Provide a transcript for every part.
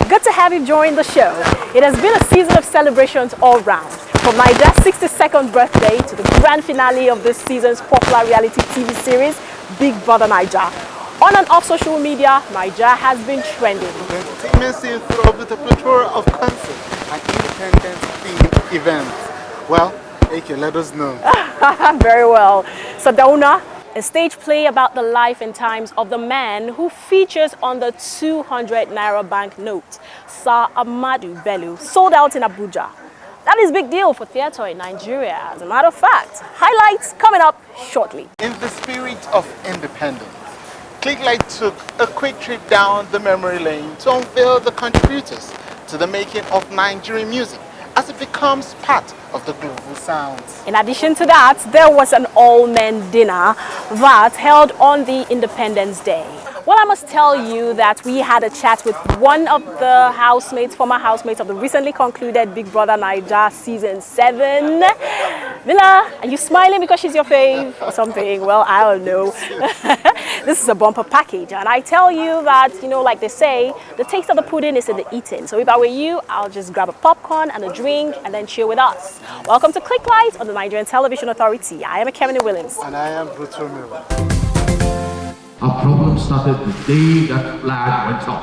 Good to have you join the show. It has been a season of celebrations all round, from Nigeria's 62nd birthday to the grand finale of this season's popular reality TV series, Big Brother Naija. On and off social media, Naija has been trending. The entertainment scene throve with a plethora of concerts and independent-themed events. Well, AK, let us know. Very well. Surdauna, a stage play about the life and times of the man who features on the 200 Naira banknote, Sir Amadu Bello, sold out in Abuja. That is a big deal for theatre in Nigeria, as a matter of fact. Highlights coming up shortly. In the spirit of independence, Klieglight took a quick trip down the memory lane to unveil the contributors to the making of Nigerian music as it becomes part of the global sounds. In addition to that, there was an all-men dinner that held on the Independence Day. Well, I must tell you that we had a chat with one of the former housemates of the recently concluded Big Brother Naija Season 7. Mila, are you smiling because she's your fave or something? Well, I don't know. This is a bumper package, and I tell you that, like they say, the taste of the pudding is in the eating. So if I were you, I'll just grab a popcorn and a drink and then chill with us. Welcome to Klieglight on the Nigerian Television Authority. I am Kevin Williams. And I am Bruto Miller. Our problem started the day that flag went up.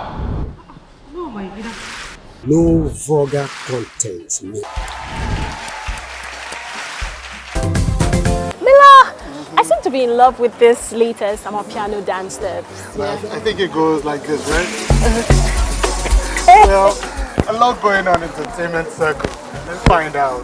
No, my leader. No vulgar content. Mila, I seem to be in love with this latest piano dance steps. I think it goes like this, right? Well, a lot going on in the entertainment circle. Let's find out.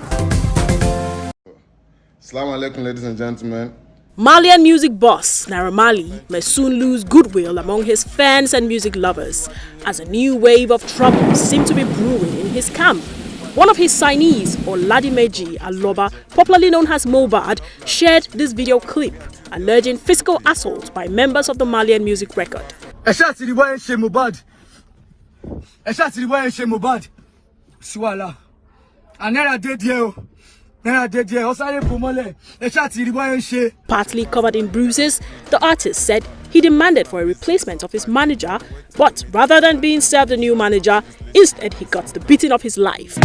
Assalamu alaikum, ladies and gentlemen. Malian music boss Naira Marley may soon lose goodwill among his fans and music lovers, as a new wave of troubles seem to be brewing in his camp. One of his signees, Oladimeji Aloba, popularly known as Mohbad, shared this video clip alleging physical assault by members of the Malian music record. Partly covered in bruises, the artist said he demanded for a replacement of his manager, but rather than being served a new manager, instead he got the beating of his life.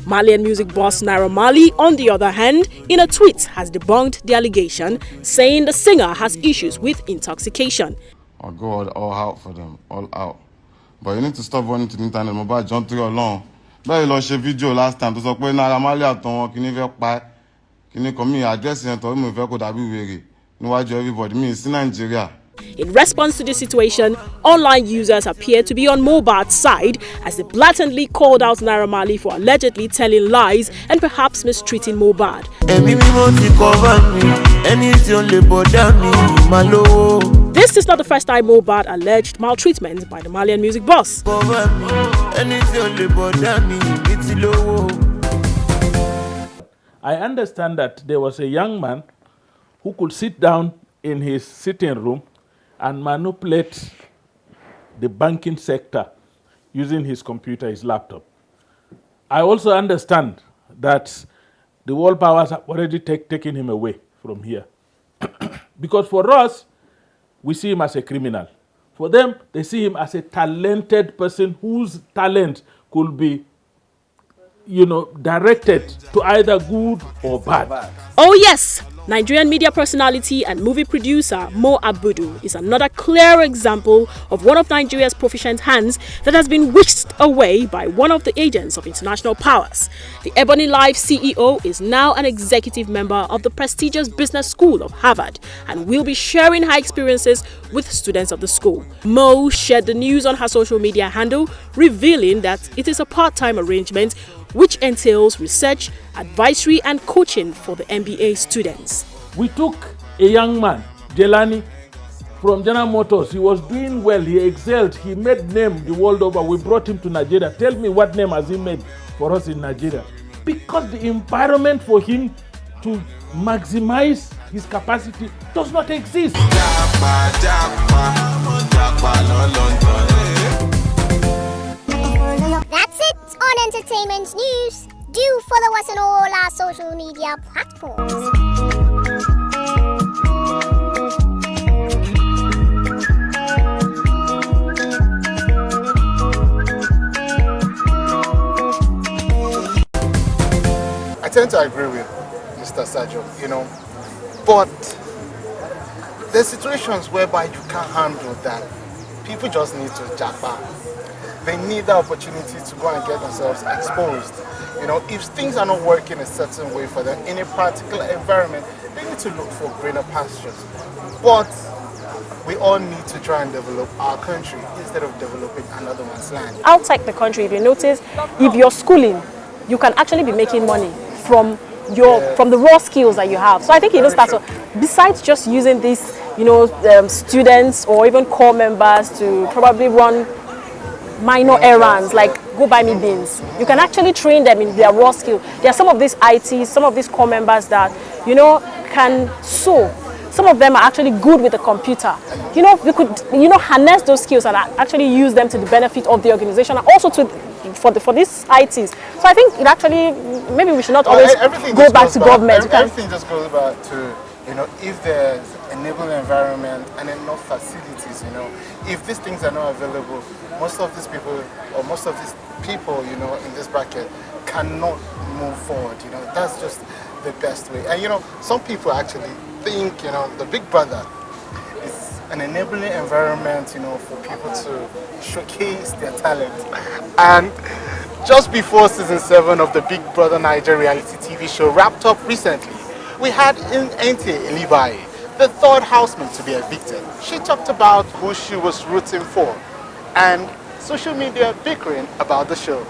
Malian music boss Naira Marley, on the other hand, in a tweet has debunked the allegation, saying the singer has issues with intoxication. I'll go all out for them, all out. But you need to stop running to the internet. Mobile jump through along. But you lost a video last time. To support Naira Marley at home. Can you very buy? Can you come here? Address and tell me if I could have been weary. No, why do everybody? Me, it's in Nigeria. In response to the situation, online users appear to be on Mohbad's side as they blatantly called out Naira Marley for allegedly telling lies and perhaps mistreating Mohbad. This is not the first time Mohbad alleged maltreatment by the Malian music boss. I understand that there was a young man who could sit down in his sitting room and manipulate the banking sector using his computer, his laptop. I also understand that the world powers have already taken him away from here. Because for us, we see him as a criminal. For them, they see him as a talented person whose talent could be, directed to either good or bad. Oh yes! Nigerian media personality and movie producer Mo Abudu is another clear example of one of Nigeria's proficient hands that has been whisked away by one of the agents of international powers. The Ebony Life CEO is now an executive member of the prestigious business school of Harvard and will be sharing her experiences with students of the school. Mo shared the news on her social media handle, revealing that it is a part-time arrangement which entails research, advisory and coaching for the MBA students. We took a young man, Jelani, from General Motors. He was doing well, he excelled, he made name the world over. We brought him to Nigeria. Tell me what name has he made for us in Nigeria? Because the environment for him to maximize his capacity does not exist. That's it on Entertainment News. Do follow us on all our social media platforms. to agree with Mr. Sajo, you know, but there's situations whereby you can't handle that. People just need to jack back. They need the opportunity to go and get themselves exposed. You know, if things are not working a certain way for them in a particular environment, they need to look for greener pastures. But we all need to try and develop our country instead of developing another man's land. Outside the country, if you notice, if you're schooling, you can actually be making money from from the raw skills that you have. So I think even starts, besides just using these, you know, students or even core members to probably run minor errands like go buy me beans, you can actually train them in their raw skill. There are some of these ITs, some of these core members that, you know, can sew. Some of them are actually good with the computer. You know, we could, you know, harness those skills and actually use them to the benefit of the organization and also for these ITs. So I think it actually, maybe we should not always go back to government. Everything just goes back to, you know, if there's enabling environment and enough facilities, you know, if these things are not available, most of these people, you know, in this bracket cannot move forward. You know, that's just the best way. And you know, some people actually think, you know, the Big Brother is an enabling environment, you know, for people to showcase their talent. And just before season 7 of the Big Brother Nigeria reality TV show wrapped up recently, we had Ilebaye, the third housemate to be evicted. She talked about who she was rooting for and social media bickering about the show.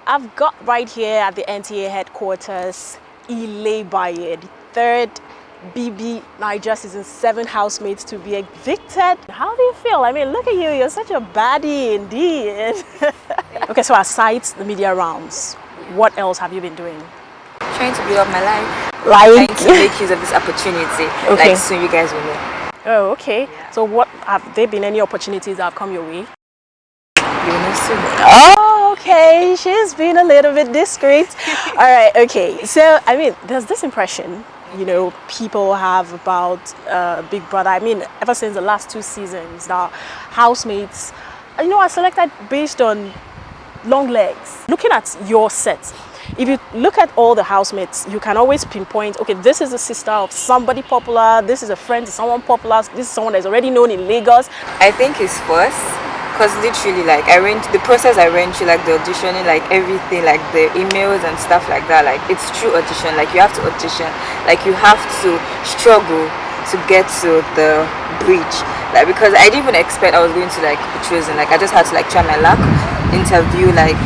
I've got right here at the NTA headquarters Ilebaye, the third BB Niger season 7 housemates to be evicted. How do you feel? I mean, look at you, you're such a baddie indeed. Okay, so aside the media rounds, what else have you been doing? Trying to build up my life. Like? Trying to make use of this opportunity. Okay. Like soon you guys will know. Oh, okay. Yeah. So what, have there been any opportunities that have come your way? You will know soon. Oh, okay. She's been a little bit discreet. All right, okay. So, I mean, there's this impression, you know, people have about Big Brother. I mean, ever since the last 2 seasons, now housemates, you know, are selected based on long legs. Looking at your set, if you look at all the housemates, you can always pinpoint, okay, this is the sister of somebody popular, this is a friend to someone popular, this is someone that's already known in Lagos. I think it's first, because literally, like, the process I went through, like the auditioning, like everything, like the emails and stuff like that, like it's true audition, like you have to audition, like you have to struggle to get to the bridge, like, because I didn't even expect I was going to like be chosen. Like I just had to like try my luck, interview, like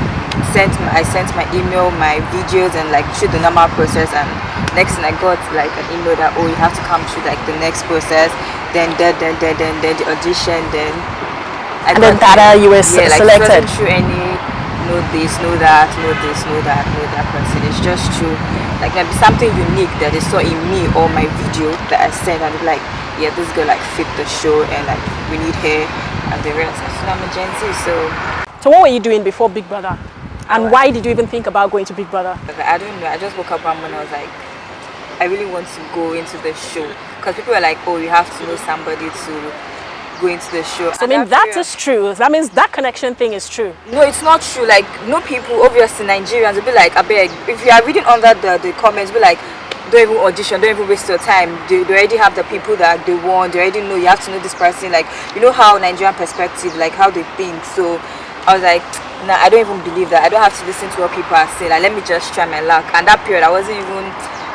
I sent my email, my videos, and like through the normal process. And next thing I got like an email that, oh, you have to come through like the next process, then the audition, then you were selected. Like, it wasn't through any know this, know that, know this, know that, know that person. It's just true, like maybe something unique that they saw in me or my video that I sent, and they're like, yeah, this girl like fit the show, and like we need her, and the rest. So I'm a Gen Z, so what were you doing before Big Brother? And why did you even think about going to Big Brother? I don't know. I just woke up one morning, I was like, I really want to go into the show. Because people are like, oh, you have to know somebody to go into the show. So, I mean, that is true. That means that connection thing is true. No, it's not true. Like, no people, obviously Nigerians, will be like, I beg, if you are reading under the comments, be like, don't even audition, don't even waste your time. They already have the people that they want. They already know you have to know this person. Like, you know how Nigerian perspective, like how they think. So I was like, nah, I don't even believe that. I don't have to listen to what people are saying. Like, let me just try my luck. And that period, I wasn't even,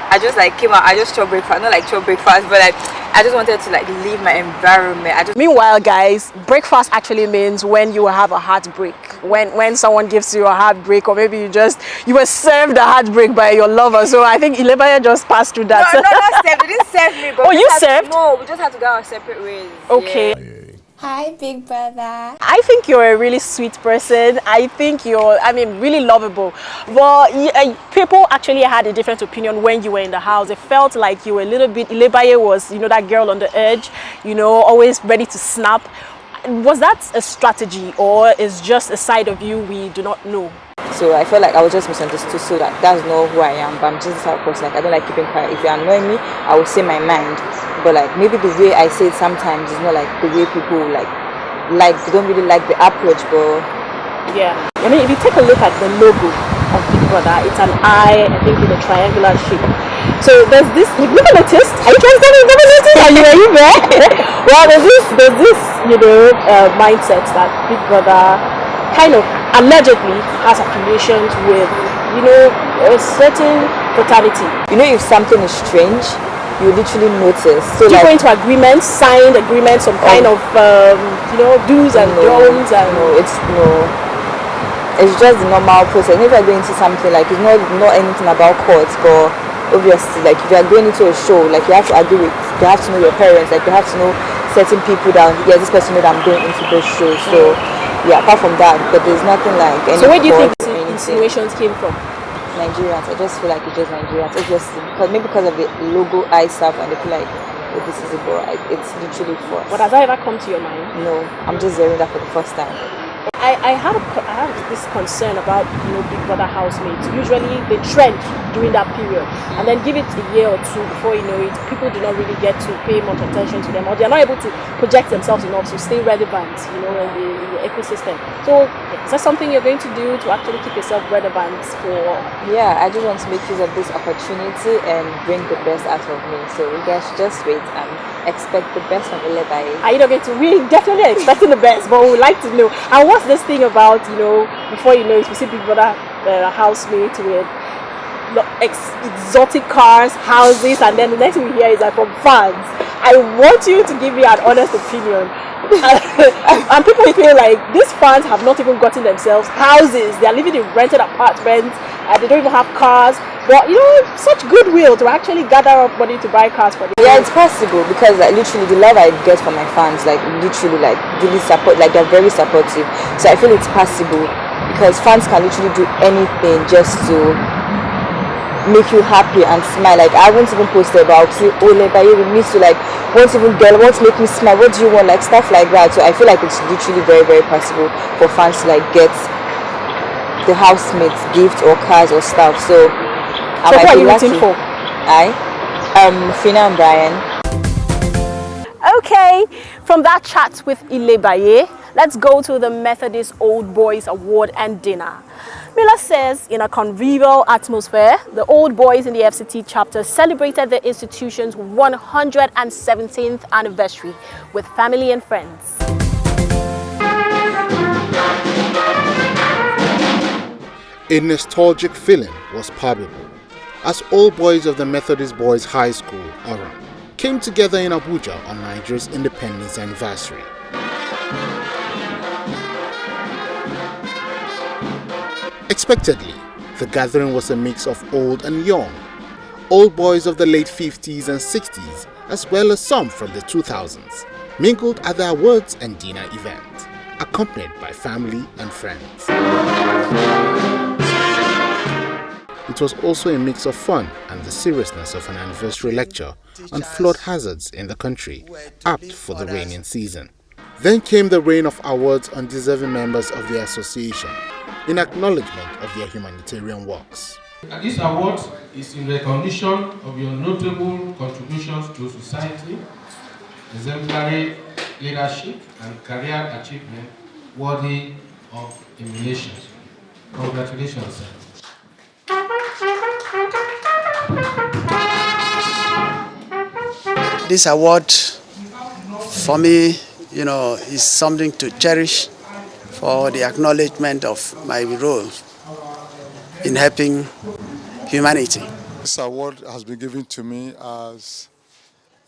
I just like came out, I just chop breakfast, not like chop breakfast, but like, I just wanted to like leave my environment. Meanwhile, guys, breakfast actually means when you have a heartbreak. When someone gives you a heartbreak, or maybe you were served a heartbreak by your lover. So I think Ilebaye just passed through that. No, not served. They didn't serve me. But oh, you served? No, we just had to go our separate ways. Okay. Yeah. Hi, Big Brother. I think you're a really sweet person. I think you're, really lovable. But people actually had a different opinion when you were in the house. They felt like you were a little bit, Ilebaye was, that girl on the edge, always ready to snap. Was that a strategy, or is just a side of you we do not know? So I felt like I was just misunderstood, so that's not who I am. But I'm just that person. Like, I don't like keeping quiet. If you annoy me, I will say my mind. But like, maybe the way I say it sometimes is not like the way people like they don't really like the approach. But yeah, if you take a look at the logo of Big Brother. It's an eye, I think, in a triangular shape. So there's this. You've never noticed? Are you trying to tell me you've never noticed? Are you there? Well, there's this, mindset that Big Brother kind of allegedly has affiliations with, a certain fraternity. If something is strange, you literally notice. So Do you go like, into agreements, signed agreements, some kind of, do's and don'ts? And it's just the normal process. If you're going into something like, it's not anything about courts, but obviously, like, if you're going into a show, like, you have to agree with, you have to know your parents, like, you have to know certain people that, this person know that I'm going into this show. So yeah, apart from that, but there's nothing like any. So where do you think the insinuations came from? Nigerians. I just feel like it's just Nigerians, obviously, because of the logo eye stuff, and they feel like, oh, this is a boy. It's literally for us. But has that ever come to your mind? No, I'm just hearing that for the first time. I have this concern about Big Brother housemates. Usually they trend during that period, and then give it a year or two before you know it, people do not really get to pay much attention to them, or they are not able to project themselves enough to stay relevant, in the ecosystem. So is that something you're going to do to actually keep yourself relevant for? Yeah, I just want to make use of this opportunity and bring the best out of me. So you guys should just wait and expect the best from Ilebaye. Are you not going to? We definitely are expecting the best, but we would like to know. And what's this thing about, before you know it, we see Big Brother housemate with exotic cars, houses, and then the next thing we hear is like from fans. I want you to give me an honest opinion. And people feel like these fans have not even gotten themselves houses. They are living in rented apartments, and they don't even have cars. But such goodwill to actually gather up money to buy cars for them. Yeah, it's possible, because like literally the love I get from my fans, like literally like really support, like they're very supportive. So I feel it's possible, because fans can literally do anything just to make you happy and smile. Like, I won't even post about it. Oh, Ilebaye, we need to, like, won't even girl, won't make me smile. What do you want? Like, stuff like that. So I feel like it's literally very, very possible for fans to like get the housemates gift or cars or stuff. So what are you waiting for? Fina and Brian. Okay, from that chat with Ilebaye, let's go to the Methodist Old Boys Award and Dinner. Miller says, in a convivial atmosphere, the Old Boys in the FCT chapter celebrated the institution's 117th anniversary with family and friends. A nostalgic feeling was palpable as all boys of the Methodist Boys High School, Oram, came together in Abuja on Nigeria's independence anniversary. Expectedly, the gathering was a mix of old and young, old boys of the late 50s and 60s, as well as some from the 2000s, mingled at the awards and dinner event, accompanied by family and friends. It was also a mix of fun and the seriousness of an anniversary lecture on flood hazards in the country, apt for the rainy season. Then came the rain of awards on deserving members of the association, in acknowledgement of their humanitarian works. And this award is in recognition of your notable contributions to society, exemplary leadership, and career achievement worthy of emulation. Congratulations, sir. This award, for me, is something to cherish, for the acknowledgement of my role in helping humanity. This award has been given to me as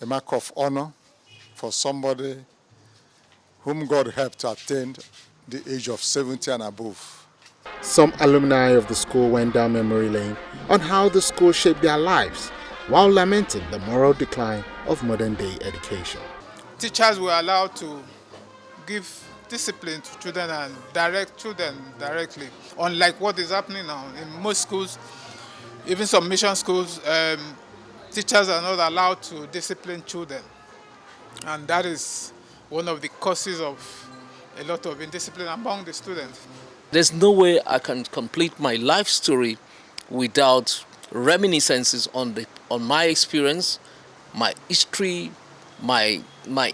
a mark of honor for somebody whom God helped to attain the age of 70 and above. Some alumni of the school went down memory lane on how the school shaped their lives while lamenting the moral decline of modern-day education. Teachers were allowed to give discipline to children and direct children directly, unlike what is happening now in most schools. Even some mission schools, teachers are not allowed to discipline children, and that is one of the causes of a lot of indiscipline among the students. There's no way I can complete my life story without reminiscences on my experience, my history, my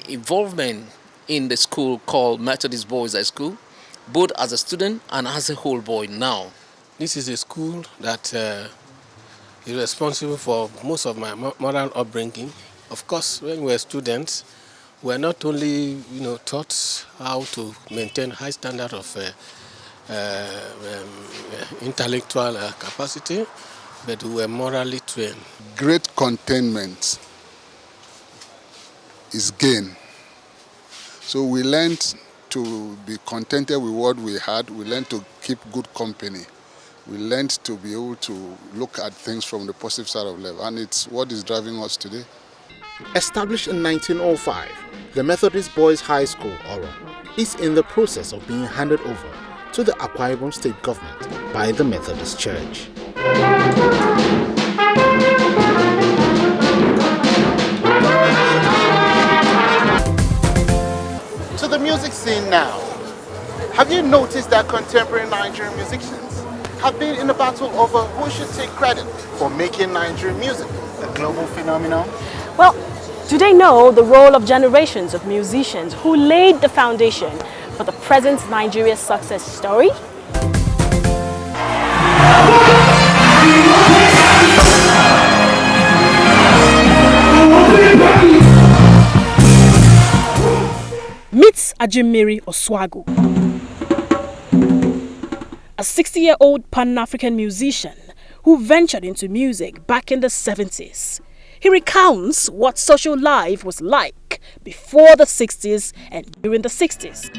involvement in the school called Methodist Boys High School, both as a student and as a whole boy now. This is a school that is responsible for most of my moral upbringing. Of course, when we were students, we were not only taught how to maintain high standard of intellectual capacity, but we were morally trained. Great containment is gain. So we learned to be contented with what we had. We learned to keep good company. We learned to be able to look at things from the positive side of life. And it's what is driving us today. Established in 1905, the Methodist Boys High School, Oro, is in the process of being handed over to the Akwa Ibom State Government by the Methodist Church. To the music scene now. Have you noticed that contemporary Nigerian musicians have been in a battle over who should take credit for making Nigerian music a global phenomenon? Well, do they know the role of generations of musicians who laid the foundation for the present Nigeria success story? Meet Ajimiri Oswago, a 60-year-old Pan-African musician who ventured into music back in the 70s. He recounts what social life was like before the 60s and during the 60s.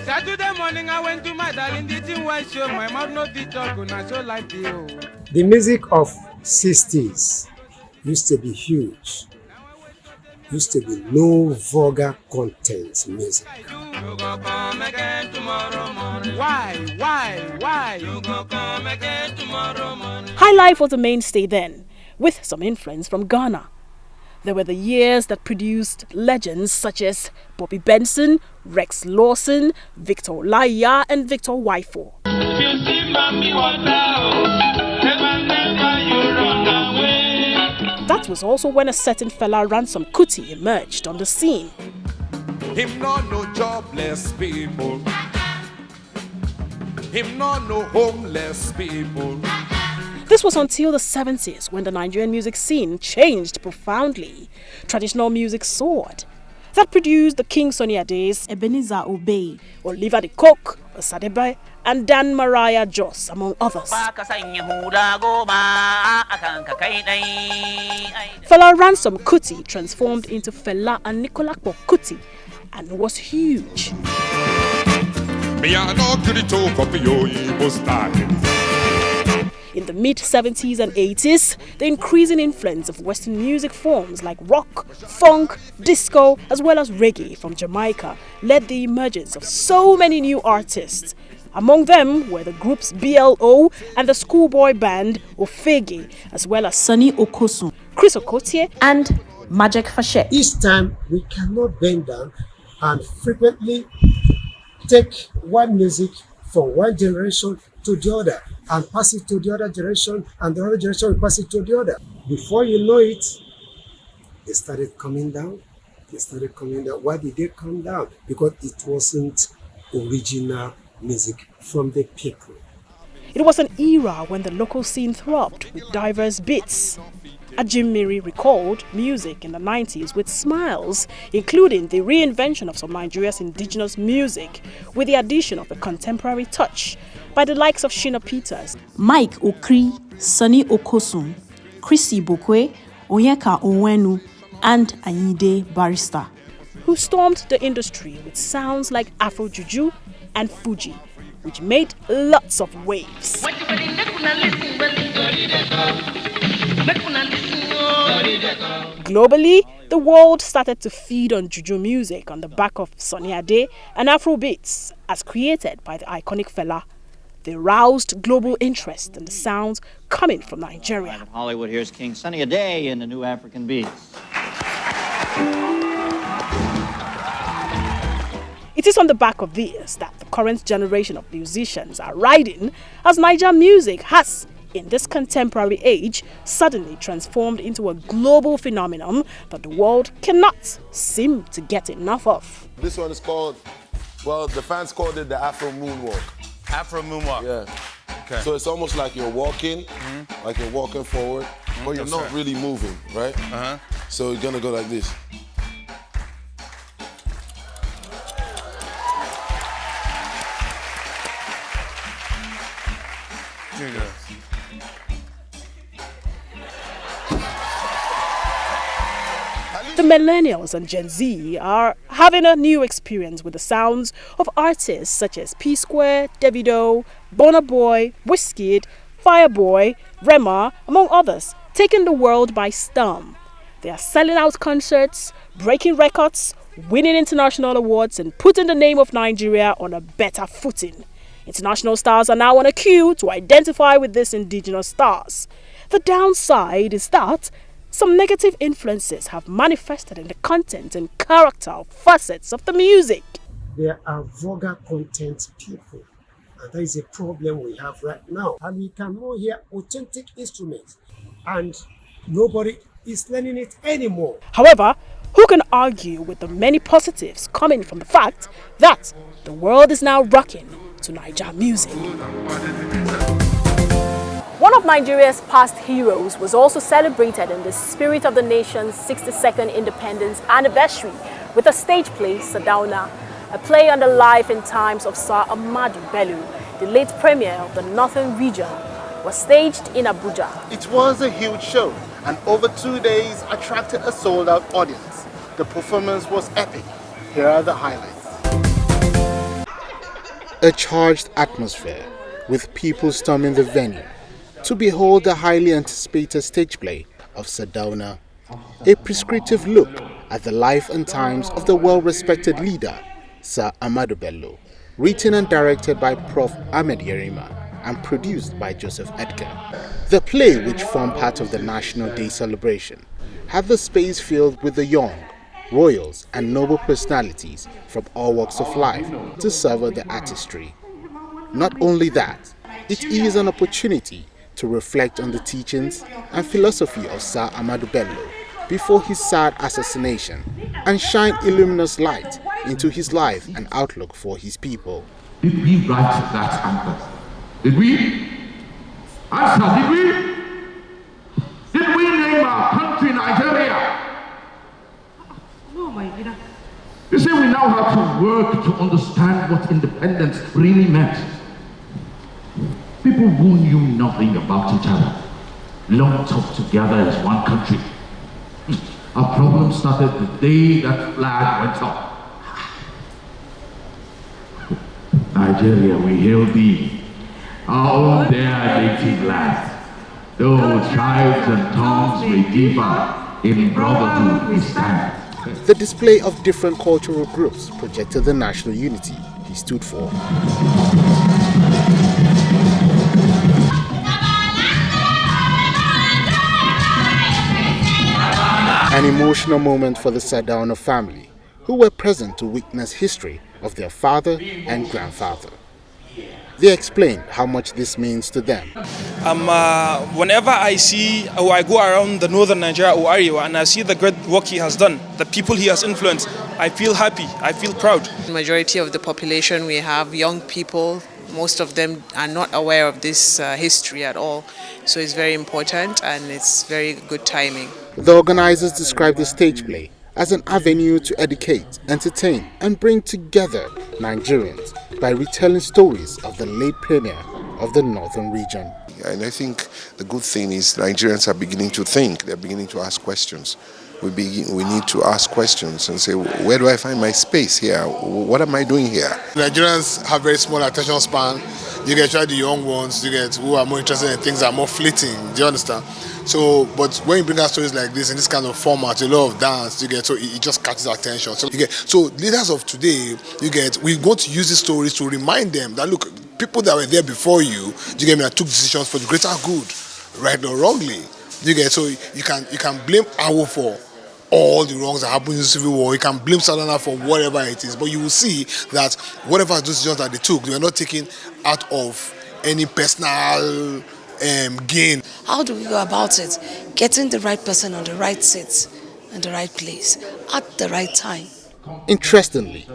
Saturday morning I went to my darling, didn't watch show, my mouth no did talk, and so like you. The music of 60s used to be huge. Used to be no vulgar content music. Why? You go come again tomorrow morning. High life was a mainstay then, with some influence from Ghana. There were the years that produced legends such as Bobby Benson, Rex Lawson, Victor Olaiya, and Victor Waifo. You see, mommy, what never you run away. That was also when a certain fella Ransom Kuti emerged on the scene. Him not no jobless people. Him not no homeless people. This was until the 70s when the Nigerian music scene changed profoundly. Traditional music soared. That produced the King Sunny Ade's Ebenezer Obey, Oliver the Coke, Osadebe, and Dan Mariah Joss, among others. Fela Ransom Kuti transformed into Fela and Nicolakbo Kuti and was huge. In the mid-70s and 80s, the increasing influence of Western music forms like rock, funk, disco, as well as reggae from Jamaica led the emergence of so many new artists. Among them were the groups BLO and the schoolboy band Ofege, as well as Sonny Okosun, Chris Okotie, and Magic Fashe. Each time we cannot bend down and frequently take one music from one generation to the other and pass it to the other generation, and the other generation will pass it to the other. Before you know it, they started coming down. Why did they come down? Because it wasn't original music from the people. It was an era when the local scene throbbed with diverse beats. Ajimiri recalled music in the 90s with smiles, including the reinvention of some Nigeria's indigenous music with the addition of a contemporary touch by the likes of Shina Peters, Mike Okri, Sonny Okosun, Chrissy Bokwe, Onyeka Onwenu, and Ayinde Barrister, who stormed the industry with sounds like Afro Juju and Fuji, which made lots of waves. Globally, the world started to feed on Juju music on the back of Sunny Ade and Afro beats as created by the iconic Fela. They roused global interest in the sounds coming from Nigeria. Hollywood, here's King Sunny Ade in the new African beats. It is on the back of this that the current generation of musicians are riding, as Niger music has, in this contemporary age, suddenly transformed into a global phenomenon that the world cannot seem to get enough of. This one is called, well, the fans called it the Afro Moonwalk. Afro Moonwalk. Yeah. Okay. So it's almost like you're walking, like you're walking forward, but you're Yes, not sir. really moving, right? So you're gonna go like this. Here you go. The millennials and Gen Z are having a new experience with the sounds of artists such as P Square, Davido, Burna Boy, Wizkid, Fireboy, Rema, among others, taking the world by storm. They are selling out concerts, breaking records, winning international awards, and putting the name of Nigeria on a better footing. International stars are now on a queue to identify with these indigenous stars. The downside is that some negative influences have manifested in the content and character of facets of the music. There are vulgar content people, and that is a problem we have right now. And we cannot hear authentic instruments, and nobody is learning it anymore. However, who can argue with the many positives coming from the fact that the world is now rocking to Naija music? One of Nigeria's past heroes was also celebrated in the spirit of the nation's 62nd independence anniversary with a stage play, Surdauna, a play on the life and times of Sir Ahmadu Bello, the late premier of the Northern region, was staged in Abuja. It was a huge show and over 2 days attracted a sold-out audience. The performance was epic. Here are the highlights. A charged atmosphere with people storming the venue to behold the highly anticipated stage play of Surdauna, a prescriptive look at the life and times of the well-respected leader, Sir Ahmadu Bello, written and directed by Prof. Ahmed Yerima and produced by Joseph Edgar. The play, which formed part of the National Day celebration, had the space filled with the young, royals and noble personalities from all walks of life to savor the artistry. Not only that, it is an opportunity to reflect on the teachings and philosophy of Sir Ahmadu Bello before his sad assassination and shine a luminous light into his life and outlook for his people. Did we write that anthem? Did we? Answer, did we? Did we name our country Nigeria? No, my leader. You see, we now have to work to understand what independence really meant. People who knew nothing about each other, lumped up together as one country. Our problem started the day that flag went up. Nigeria, we hail thee, our own dear native land. Though tribes and tongues may differ, in brotherhood we stand. The display of different cultural groups projected the national unity he stood for. An emotional moment for the Surdauna family, who were present to witness history of their father and grandfather. They explained how much this means to them. Whenever I see or I go around the northern Nigeria or Arewa and I see the great work he has done, the people he has influenced, I feel happy, I feel proud. The majority of the population, we have young people. Most of them are not aware of this history at all. So it's very important and it's very good timing. The organizers described the stage play as an avenue to educate, entertain, and bring together Nigerians by retelling stories of the late premier of the northern region. And I think the good thing is Nigerians are beginning to think, they're beginning to ask questions. We need to ask questions and say, where do I find my space here? What am I doing here? Nigerians have very small attention span. You get the young ones, you get who are more interested in things that are more fleeting. Do you understand? So, but when you bring out stories like this in this kind of format, a lot of dance, you get, so it just catches attention. So you get, so leaders of today, you get, we want to use these stories to remind them that look, people that were there before you get me, that took decisions for the greater good, right or wrongly. You get, so you can blame Awo for all the wrongs that happened in the Civil War. You can blame Surdauna for whatever it is, but you will see that whatever decisions that they took, they were not taken out of any personal gain. How do we go about it? Getting the right person on the right seat in the right place at the right time. Interestingly,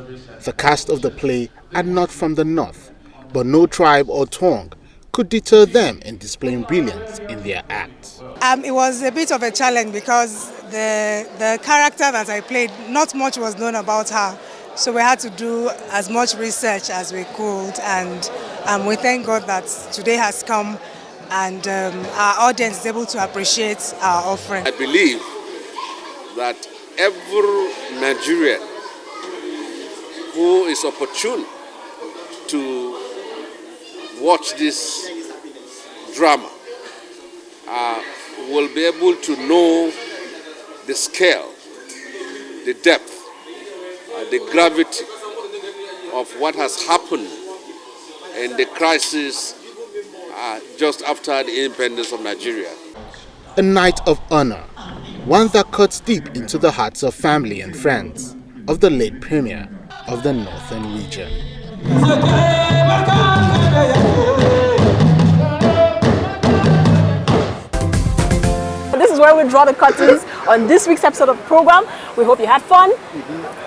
the cast of the play are not from the north, but no tribe or tongue could deter them in displaying brilliance in their acts. It was a bit of a challenge because the character that I played, not much was known about her. So we had to do as much research as we could, and we thank God that today has come and our audience is able to appreciate our offering. I believe that every Nigerian who is opportune to watch this drama will be able to know the scale, the depth, the gravity of what has happened in the crisis just after the independence of Nigeria. A night of honor, one that cuts deep into the hearts of family and friends of the late Premier of the Northern region. This is where we draw the curtains on this week's episode of the program. We hope you had fun.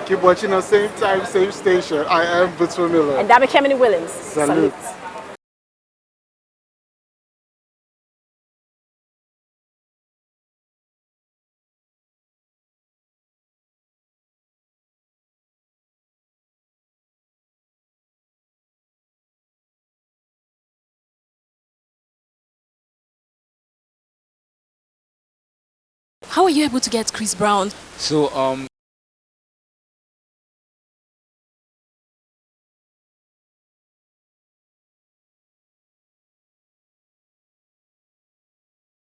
Keep watching us, same time, same station. I am Butu Miller. And Dabi Kemini Willins. Salute. How were you able to get Chris Brown? So